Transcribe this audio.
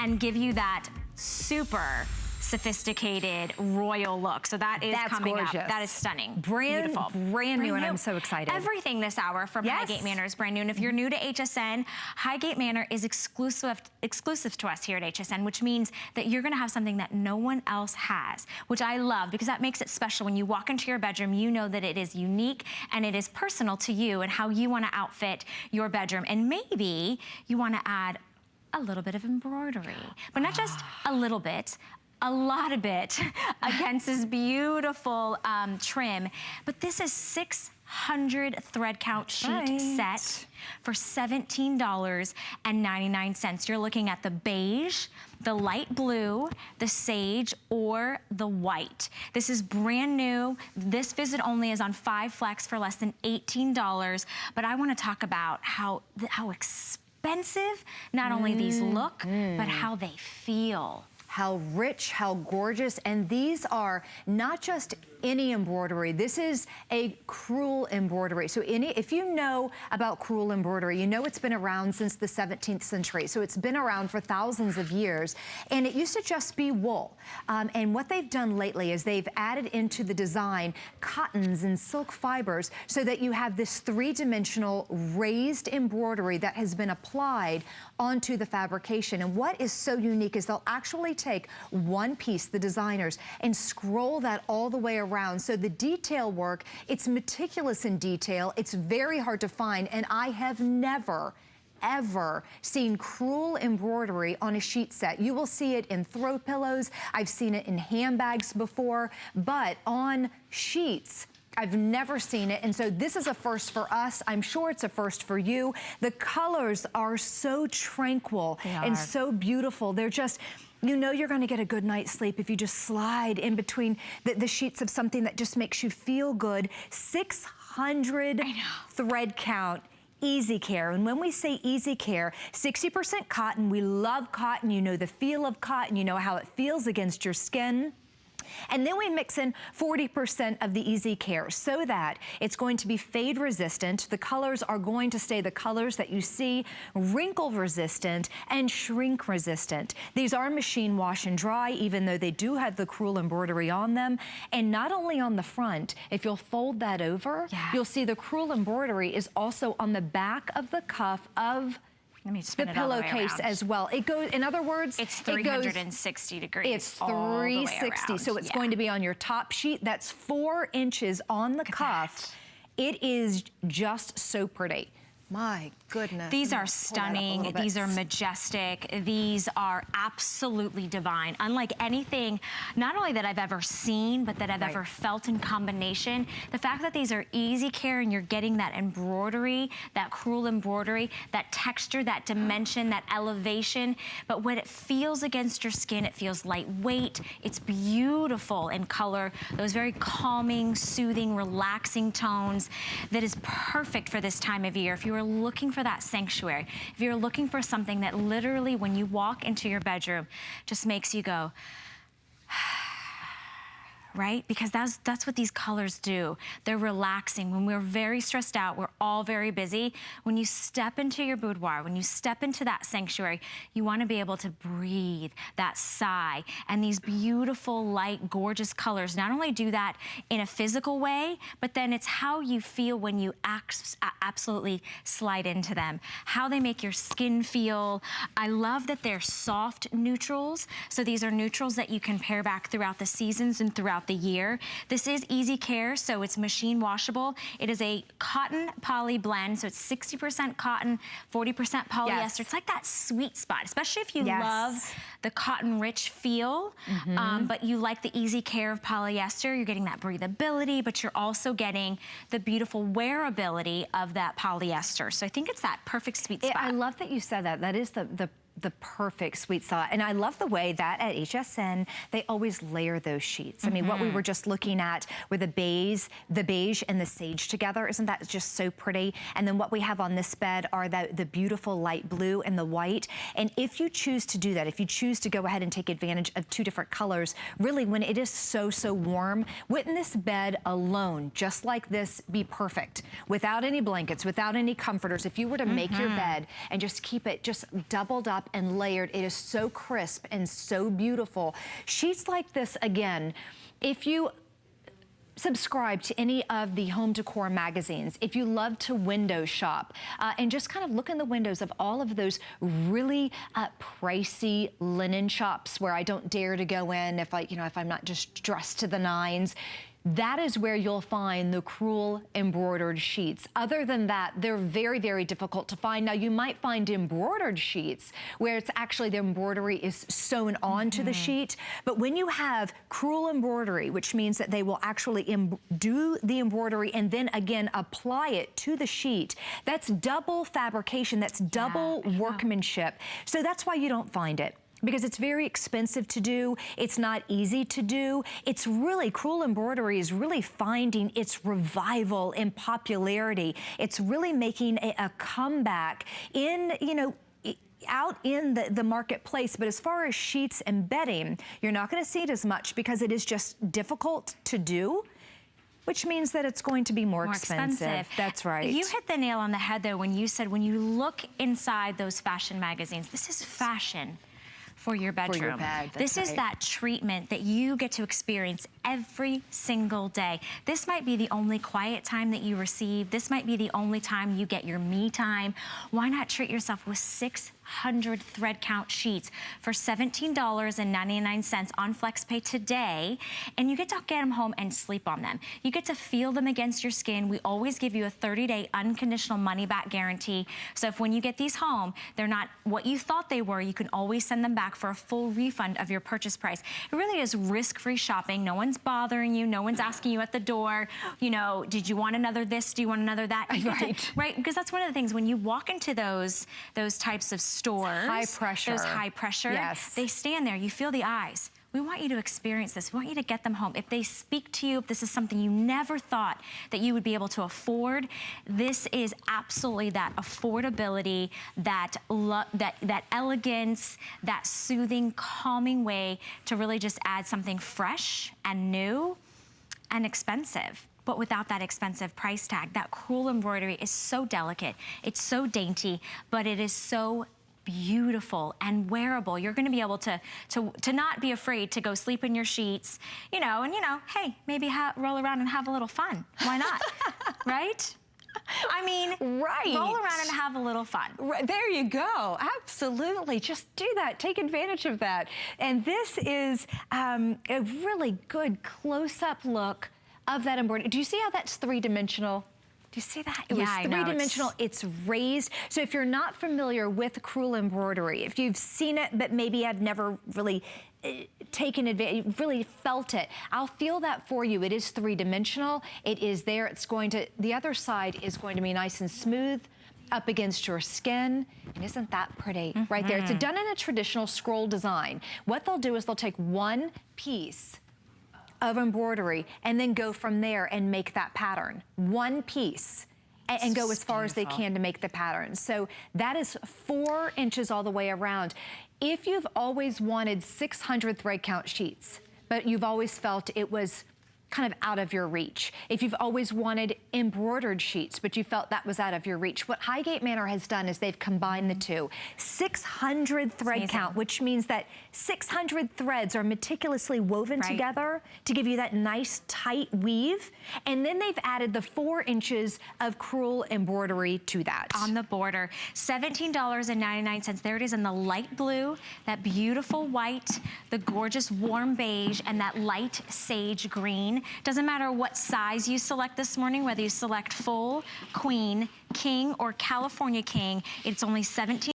and give you that super sophisticated royal look. So that's coming gorgeous. up. That is stunning. Beautiful. Brand new, and I'm so excited. Everything this hour from Highgate Manor is brand new. And if you're new to HSN, Highgate Manor is exclusive to us here at HSN, which means that you're gonna have something that no one else has, which I love because that makes it special. When you walk into your bedroom, you know that it is unique and it is personal to you and how you wanna outfit your bedroom. And maybe you wanna add a little bit of embroidery, but not just a little bit, a lot of it against this beautiful trim. But this is 600 thread count sheet set for $17.99. You're looking at the beige, the light blue, the sage, or the white. This is brand new. This visit only is on 5 flex for less than $18. But I wanna talk about how expensive not only these look, but how they feel. How rich, how gorgeous, and these are not just any embroidery. This is a crewel embroidery. So if you know about crewel embroidery, you know it's been around since the 17th century. So it's been around for thousands of years. And it used to just be wool. And what they've done lately is they've added into the design cottons and silk fibers so that you have this 3-dimensional raised embroidery that has been applied onto the fabrication. And what is so unique is they'll actually take one piece, the designers, and scroll that all the way around. So the detail work, it's meticulous in detail. It's very hard to find. And I have never, ever seen crewel embroidery on a sheet set. You will see it in throw pillows. I've seen it in handbags before, but on sheets, I've never seen it, and so this is a first for us. I'm sure it's a first for you. The colors are so tranquil and so beautiful. They're just, you know you're gonna get a good night's sleep if you just slide in between the sheets of something that just makes you feel good. 600 thread count. Easy care. And when we say easy care, 60% cotton. We love cotton. You know the feel of cotton. You know how it feels against your skin. And then we mix in 40% of the Easy Care so that it's going to be fade resistant. The colors are going to stay the colors that you see, wrinkle resistant and shrink resistant. These are machine wash and dry, even though they do have the crewel embroidery on them. And not only on the front, if you'll fold that over, you'll see the crewel embroidery is also on the back of the cuff of the pillowcase as well. It goes, in other words, it's 360 degrees. It's 360. So it's going to be on your top sheet. That's 4 inches on the cuff. It is just so pretty. My goodness. These are stunning. These are majestic. These are absolutely divine. Unlike anything, not only that I've ever seen, but that I've ever felt in combination. The fact that these are easy care and you're getting that embroidery, that crewel embroidery, that texture, that dimension, that elevation. But when it feels against your skin, it feels lightweight. It's beautiful in color. Those very calming, soothing, relaxing tones that is perfect for this time of year. If you are looking for that sanctuary, if you're looking for something that literally when you walk into your bedroom just makes you go, right? Because that's what these colors do. They're relaxing. When we're very stressed out, we're all very busy. When you step into your boudoir, when you step into that sanctuary, you want to be able to breathe, that sigh. And these beautiful, light, gorgeous colors not only do that in a physical way, but then it's how you feel when you absolutely slide into them. How they make your skin feel. I love that they're soft neutrals. So these are neutrals that you can pair back throughout the seasons and throughout the year. This is Easy Care, so it's machine washable. It is a cotton poly blend, so it's 60% cotton, 40% polyester. It's like that sweet spot, especially if you love the cotton rich feel, but you like the Easy Care of polyester. You're getting that breathability, but you're also getting the beautiful wearability of that polyester. So I think it's that perfect sweet spot. I love that you said that. That is the perfect sweet spot. And I love the way that at HSN, they always layer those sheets. I mean, what we were just looking at with the beige and the sage together, isn't that just so pretty? And then what we have on this bed are the beautiful light blue and the white. And if you choose to do that, if you choose to go ahead and take advantage of 2 different colors, really when it is so warm, wouldn't this bed alone, just like this, be perfect? Without any blankets, without any comforters, if you were to make your bed and just keep it just doubled up and layered. It is so crisp and so beautiful. Sheets like this, again, if you subscribe to any of the home decor magazines, if you love to window shop and just kind of look in the windows of all of those really pricey linen shops where I don't dare to go in if if I'm not just dressed to the nines, that is where you'll find the Crewel embroidered sheets. Other than that, they're very, very difficult to find. Now, you might find embroidered sheets where it's actually the embroidery is sewn onto the sheet. But when you have Crewel embroidery, which means that they will actually do the embroidery and then again apply it to the sheet, that's double fabrication, that's double workmanship. So that's why you don't find it, because it's very expensive to do. It's not easy to do. It's really, Crewel embroidery is really finding its revival in popularity. It's really making a comeback in, out in the marketplace. But as far as sheets and bedding, you're not gonna see it as much because it is just difficult to do, which means that it's going to be more expensive. That's right. You hit the nail on the head though when you said, when you look inside those fashion magazines, this is fashion for your bedroom. For your bed, this is that treatment that you get to experience every single day. This might be the only quiet time that you receive. This might be the only time you get your me time. Why not treat yourself with 600 thread count sheets for $17.99 on FlexPay today, and you get to get them home and sleep on them. You get to feel them against your skin. We always give you a 30-day unconditional money-back guarantee. So if when you get these home, they're not what you thought they were, you can always send them back for a full refund of your purchase price. It really is risk-free shopping. No one's bothering you. No one's asking you at the door, did you want another this? Do you want another that? Right? Because that's one of the things when you walk into those types of stores, high pressure. Those high pressure, yes. They stand there, you feel the eyes. We want you to experience this. We want you to get them home. If they speak to you, if this is something you never thought that you would be able to afford, this is absolutely that affordability, that elegance, that soothing, calming way to really just add something fresh and new and expensive, but without that expensive price tag. That Crewel embroidery is so delicate. It's so dainty, but it is so beautiful and wearable. You're going to be able to not be afraid to go sleep in your sheets, and hey, maybe roll around and have a little fun. Why not? Right? I mean, roll around and have a little fun. Right, there you go. Absolutely. Just do that. Take advantage of that. And this is a really good close-up look of that embroidery. Do you see how that's three-dimensional? Do you see that? It was three-dimensional. It's raised. So if you're not familiar with Crewel embroidery, if you've seen it but maybe have never really taken advantage, really felt it, I'll feel that for you. It is three-dimensional. It is there. It's going to, the other side is going to be nice and smooth up against your skin. And isn't that pretty? Right there. It's done in a traditional scroll design. What they'll do is they'll take one piece of embroidery and then go from there and make that pattern. One piece. And go as far as they can to make the pattern. So that is 4 inches all the way around. If you've always wanted 600 thread count sheets, but you've always felt it was kind of out of your reach. If you've always wanted embroidered sheets, but you felt that was out of your reach, what Highgate Manor has done is they've combined the two. 600 thread count, which means that 600 threads are meticulously woven together to give you that nice tight weave. And then they've added the 4 inches of Crewel embroidery to that. On the border, $17.99. There it is in the light blue, that beautiful white, the gorgeous warm beige, and that light sage green. Doesn't matter what size you select this morning, whether you select full, queen, king, or California king, it's only $17.